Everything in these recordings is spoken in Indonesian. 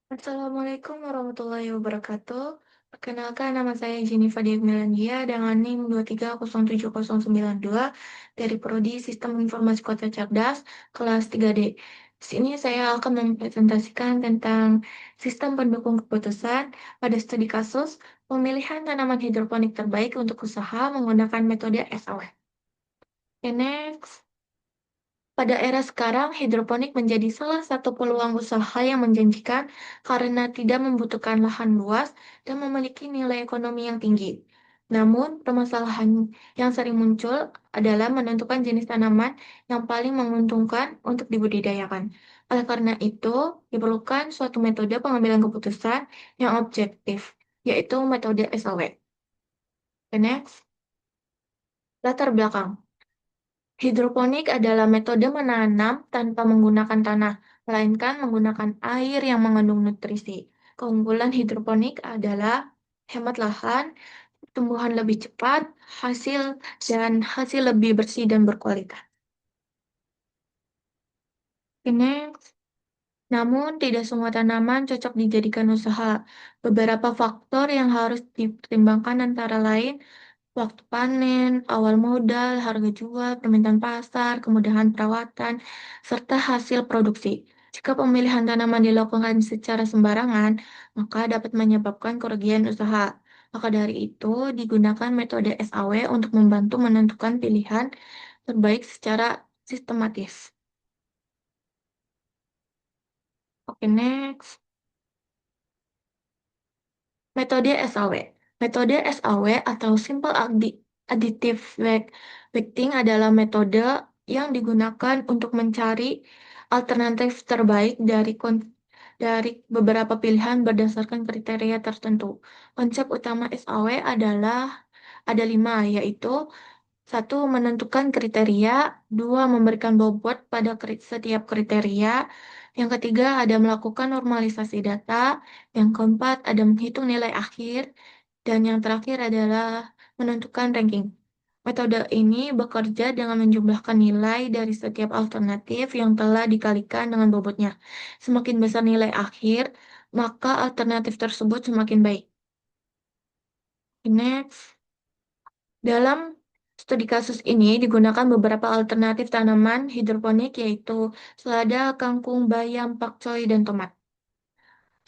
Assalamualaikum warahmatullahi wabarakatuh. Perkenalkan, nama saya Jennifer Devmilandia dengan NIM 2307092 dari Prodi Sistem Informasi Kota Cerdas, kelas 3D. Di sini saya akan mempresentasikan tentang sistem pendukung keputusan pada studi kasus pemilihan tanaman hidroponik terbaik untuk usaha menggunakan metode SAW. Okay, next. Pada era sekarang, hidroponik menjadi salah satu peluang usaha yang menjanjikan karena tidak membutuhkan lahan luas dan memiliki nilai ekonomi yang tinggi. Namun, permasalahan yang sering muncul adalah menentukan jenis tanaman yang paling menguntungkan untuk dibudidayakan. Oleh karena itu, diperlukan suatu metode pengambilan keputusan yang objektif, yaitu metode SLW. The next, latar belakang. Hidroponik adalah metode menanam tanpa menggunakan tanah, melainkan menggunakan air yang mengandung nutrisi. Keunggulan hidroponik adalah hemat lahan, tumbuhan lebih cepat, hasil lebih bersih dan berkualitas. Ini, namun tidak semua tanaman cocok dijadikan usaha. Beberapa faktor yang harus dipertimbangkan antara lain waktu panen, awal modal, harga jual, permintaan pasar, kemudahan perawatan, serta hasil produksi. Jika pemilihan tanaman dilakukan secara sembarangan, maka dapat menyebabkan kerugian usaha. Maka dari itu, digunakan metode SAW untuk membantu menentukan pilihan terbaik secara sistematis. Oke, next. Metode SAW. Metode SAW atau Simple Additive Weighting adalah metode yang digunakan untuk mencari alternatif terbaik dari beberapa pilihan berdasarkan kriteria tertentu. Konsep utama SAW adalah ada 5, yaitu satu, menentukan kriteria. Dua, memberikan bobot pada setiap kriteria. Yang ketiga, ada melakukan normalisasi data. Yang keempat, ada menghitung nilai akhir. Dan yang terakhir adalah menentukan ranking. Metode ini bekerja dengan menjumlahkan nilai dari setiap alternatif yang telah dikalikan dengan bobotnya. Semakin besar nilai akhir, maka alternatif tersebut semakin baik. Next. Dalam studi kasus ini digunakan beberapa alternatif tanaman hidroponik yaitu selada, kangkung, bayam, pakcoy, dan tomat.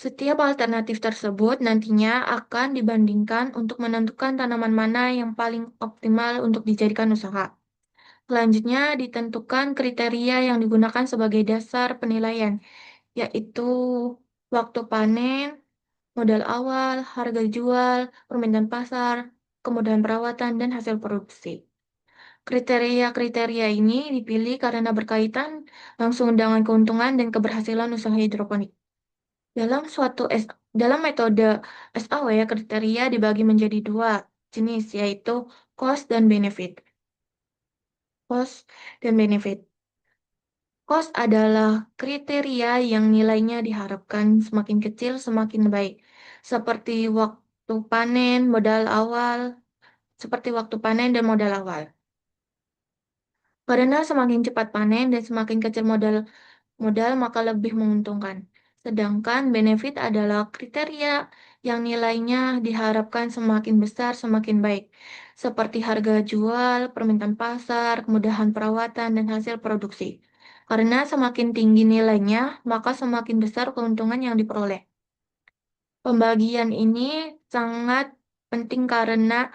Setiap alternatif tersebut nantinya akan dibandingkan untuk menentukan tanaman mana yang paling optimal untuk dijadikan usaha. Selanjutnya ditentukan kriteria yang digunakan sebagai dasar penilaian, yaitu waktu panen, modal awal, harga jual, permintaan pasar, kemudahan perawatan, dan hasil produksi. Kriteria-kriteria ini dipilih karena berkaitan langsung dengan keuntungan dan keberhasilan usaha hidroponik. Dalam metode SAW, kriteria dibagi menjadi dua jenis, yaitu cost dan benefit. Cost dan benefit. Cost adalah kriteria yang nilainya diharapkan semakin kecil semakin baik, seperti waktu panen dan modal awal. Karena semakin cepat panen dan semakin kecil modal maka lebih menguntungkan. Sedangkan benefit adalah kriteria yang nilainya diharapkan semakin besar semakin baik, seperti harga jual, permintaan pasar, kemudahan perawatan, dan hasil produksi. Karena semakin tinggi nilainya, maka semakin besar keuntungan yang diperoleh. Pembagian ini sangat penting karena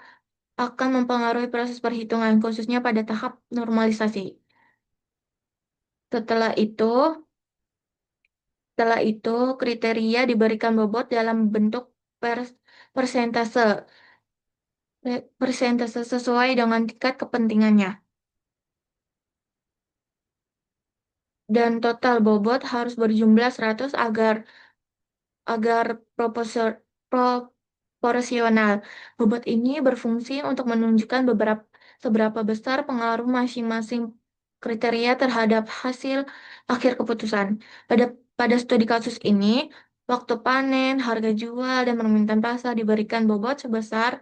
akan mempengaruhi proses perhitungan, khususnya pada tahap normalisasi. Setelah itu, Setelah itu, kriteria diberikan bobot dalam bentuk persentase, persentase sesuai dengan tingkat kepentingannya. Dan total bobot harus berjumlah 100 agar proporsional. Bobot ini berfungsi untuk menunjukkan seberapa besar pengaruh masing-masing kriteria terhadap hasil akhir keputusan. Pada studi kasus ini, waktu panen, harga jual, dan permintaan pasar diberikan bobot sebesar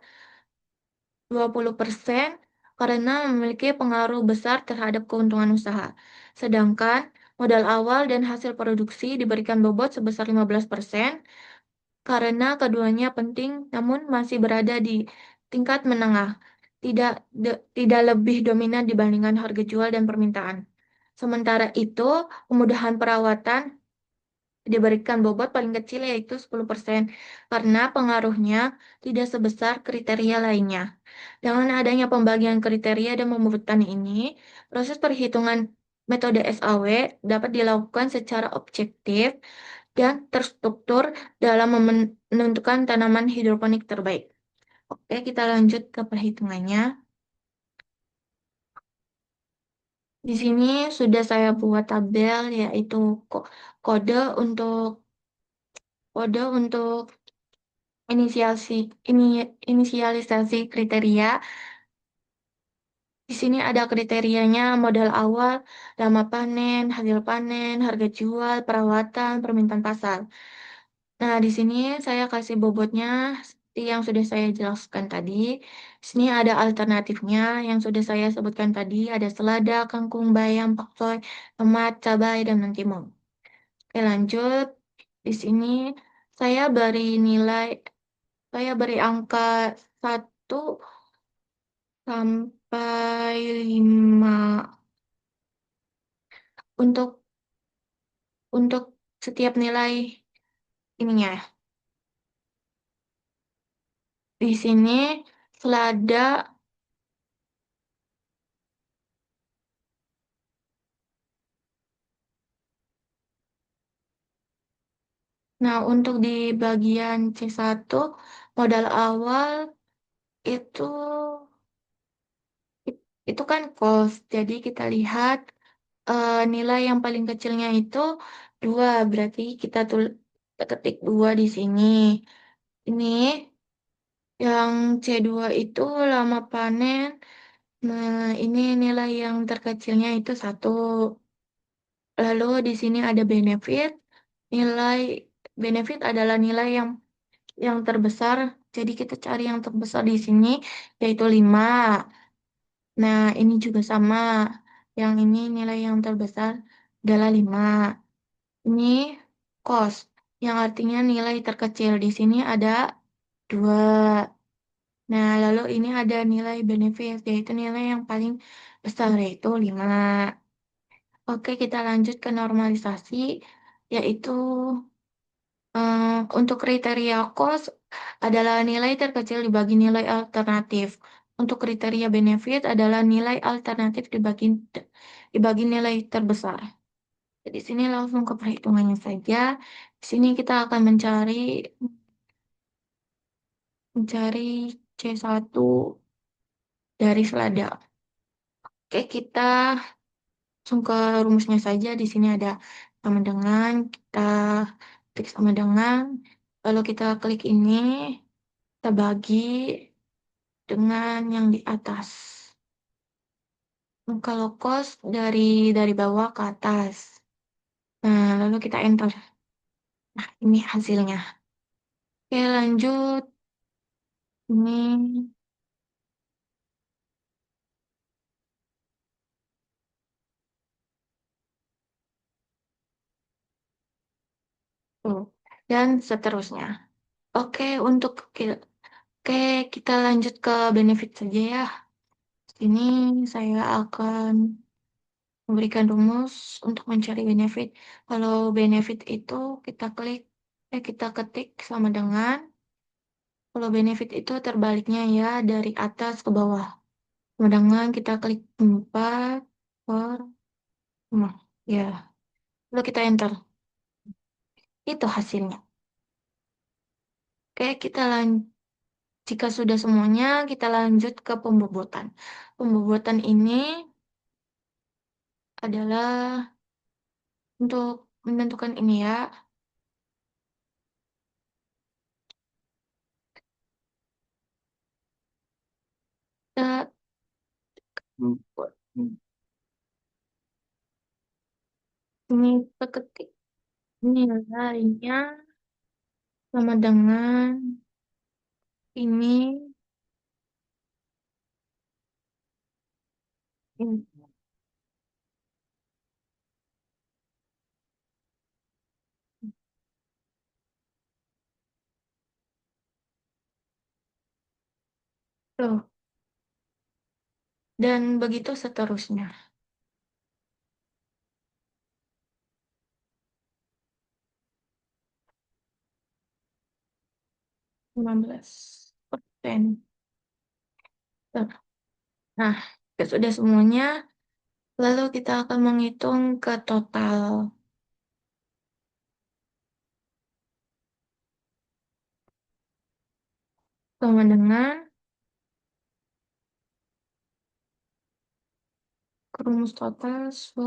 20% karena memiliki pengaruh besar terhadap keuntungan usaha. Sedangkan Modal awal dan hasil produksi diberikan bobot sebesar 15% karena keduanya penting namun masih berada di tingkat menengah, tidak lebih dominan dibandingkan harga jual dan permintaan. Sementara itu, kemudahan perawatan diberikan bobot paling kecil yaitu 10% karena pengaruhnya tidak sebesar kriteria lainnya. Dengan adanya pembagian kriteria dan pembutuhan ini, proses perhitungan metode SAW dapat dilakukan secara objektif dan terstruktur dalam menentukan tanaman hidroponik terbaik. Oke, kita lanjut ke perhitungannya. Di sini sudah saya buat tabel yaitu kode untuk kode untuk inisiasi ini inisialisasi kriteria. Di sini ada kriterianya modal awal, lama panen, hasil panen, harga jual, perawatan, permintaan pasar. Nah, di sini saya kasih bobotnya seperti yang sudah saya jelaskan tadi. Di sini ada alternatifnya yang sudah saya sebutkan tadi, ada selada, kangkung, bayam, pakcoy, tomat, cabai, dan mentimun. Oke, lanjut. Di sini saya beri nilai, saya beri angka 1 sampai 5 untuk setiap nilai ininya. Di sini selada, nah untuk di bagian C1 modal awal itu itu kan cost. Jadi kita lihat nilai yang paling kecilnya itu 2, berarti kita ketik 2 di sini. Ini yang C2 itu lama panen. Nah, ini nilai yang terkecilnya itu 1. Lalu di sini ada benefit. Nilai benefit adalah nilai yang terbesar. Jadi kita cari yang terbesar di sini yaitu 5. Nah, ini juga sama. Yang ini nilai yang terbesar adalah 5. Ini cost, yang artinya nilai terkecil. Di sini ada 2. Nah, lalu ini ada nilai benefit, yaitu nilai yang paling besar, yaitu 5. Oke, kita lanjut ke normalisasi, yaitu untuk kriteria cost adalah nilai terkecil dibagi nilai alternatif. Untuk kriteria benefit adalah nilai alternatif dibagi nilai terbesar. Di sini langsung ke perhitungannya saja. Di sini kita akan mencari C1 dari selada. Oke, kita langsung ke rumusnya saja. Di sini ada sama dengan, kita klik sama dengan, lalu kita klik ini, kita bagi dengan yang di atas. Kalau cos dari bawah ke atas. Nah, lalu kita enter. Nah, ini hasilnya. Oke, lanjut. Ini tuh. Dan seterusnya. Oke, oke, kita lanjut ke benefit saja ya. Ini saya akan memberikan rumus untuk mencari benefit. Kalau benefit itu kita ketik sama dengan, kalau benefit itu terbaliknya ya dari atas ke bawah. Sama dengan kita klik 4 per 5. Ya, lalu kita enter. Itu hasilnya. Oke, jika sudah semuanya, kita lanjut ke pembobotan. Pembobotan ini adalah untuk menentukan ini ya. Kita ini kita ketik nilainya sama dengan ini, ini. Loh, dan begitu seterusnya. 15%. Nah, jika sudah semuanya, lalu kita akan menghitung ke total sama dengan rumus total, so,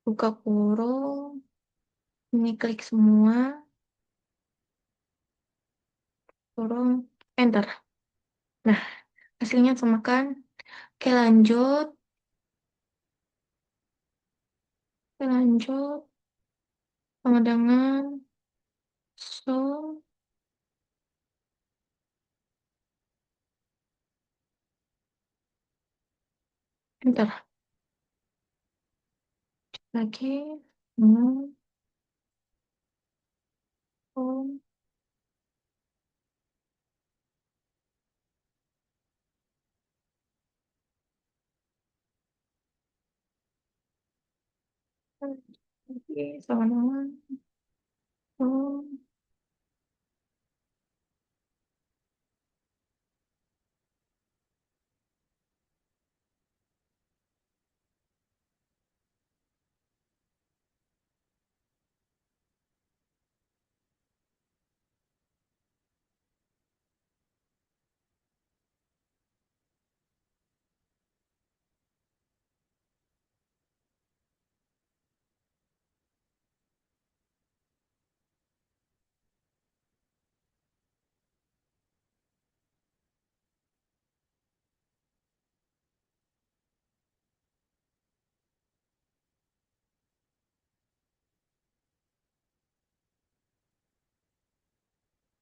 buka kurung, ini klik semua, kurung, enter. Nah, hasilnya sama kan? Oke, lanjut, sama dengan, so, enter. Lagi, hmm, so, lagi, sama dengan, so,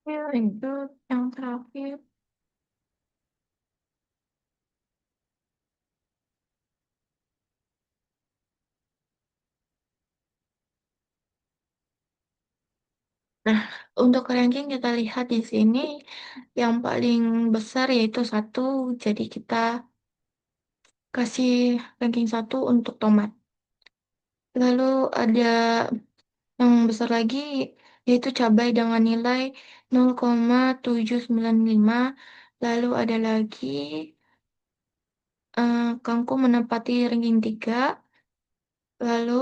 ya, lanjut, yang terakhir. Nah, untuk ranking kita lihat di sini yang paling besar yaitu satu, jadi kita kasih ranking satu untuk tomat. Lalu ada yang besar lagi yaitu cabai dengan nilai 0,795. Lalu ada lagi kangkung menempati ranking 3. Lalu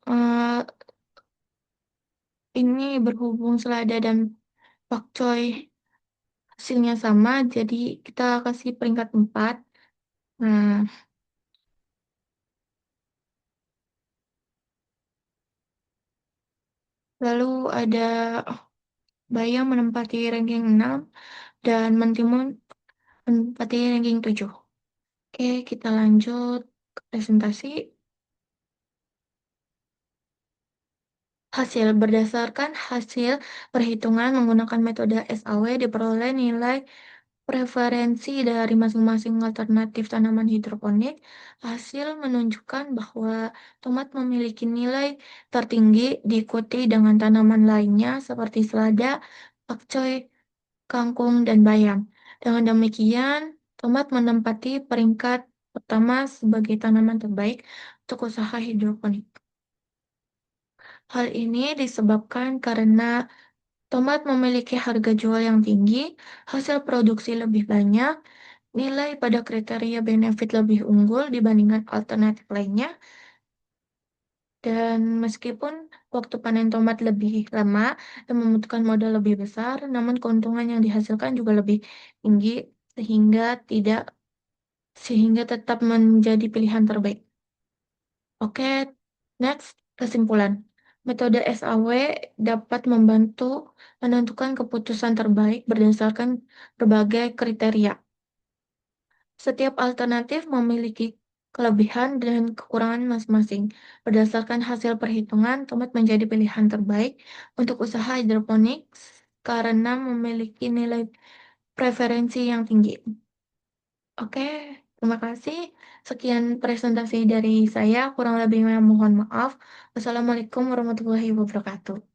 eh, ini berhubung selada dan pakcoy hasilnya sama, jadi kita kasih peringkat 4. Nah, lalu ada bayam menempati ranking 6 dan mentimun menempati ranking 7. Oke, kita lanjut ke presentasi. Hasil berdasarkan hasil perhitungan menggunakan metode SAW diperoleh nilai preferensi dari masing-masing alternatif tanaman hidroponik. Hasil menunjukkan bahwa tomat memiliki nilai tertinggi diikuti dengan tanaman lainnya seperti selada, pakcoy, kangkung, dan bayam. Dengan demikian, tomat menempati peringkat pertama sebagai tanaman terbaik untuk usaha hidroponik. Hal ini disebabkan karena tomat memiliki harga jual yang tinggi, hasil produksi lebih banyak, nilai pada kriteria benefit lebih unggul dibandingkan alternatif lainnya, dan meskipun waktu panen tomat lebih lama dan membutuhkan modal lebih besar, namun keuntungan yang dihasilkan juga lebih tinggi sehingga tidak sehingga tetap menjadi pilihan terbaik. Oke, next, kesimpulan. Metode SAW dapat membantu menentukan keputusan terbaik berdasarkan berbagai kriteria. Setiap alternatif memiliki kelebihan dan kekurangan masing-masing. Berdasarkan hasil perhitungan, tomat menjadi pilihan terbaik untuk usaha hidroponik karena memiliki nilai preferensi yang tinggi. Oke, terima kasih. Sekian presentasi dari saya. Kurang lebihnya mohon maaf. Wassalamualaikum warahmatullahi wabarakatuh.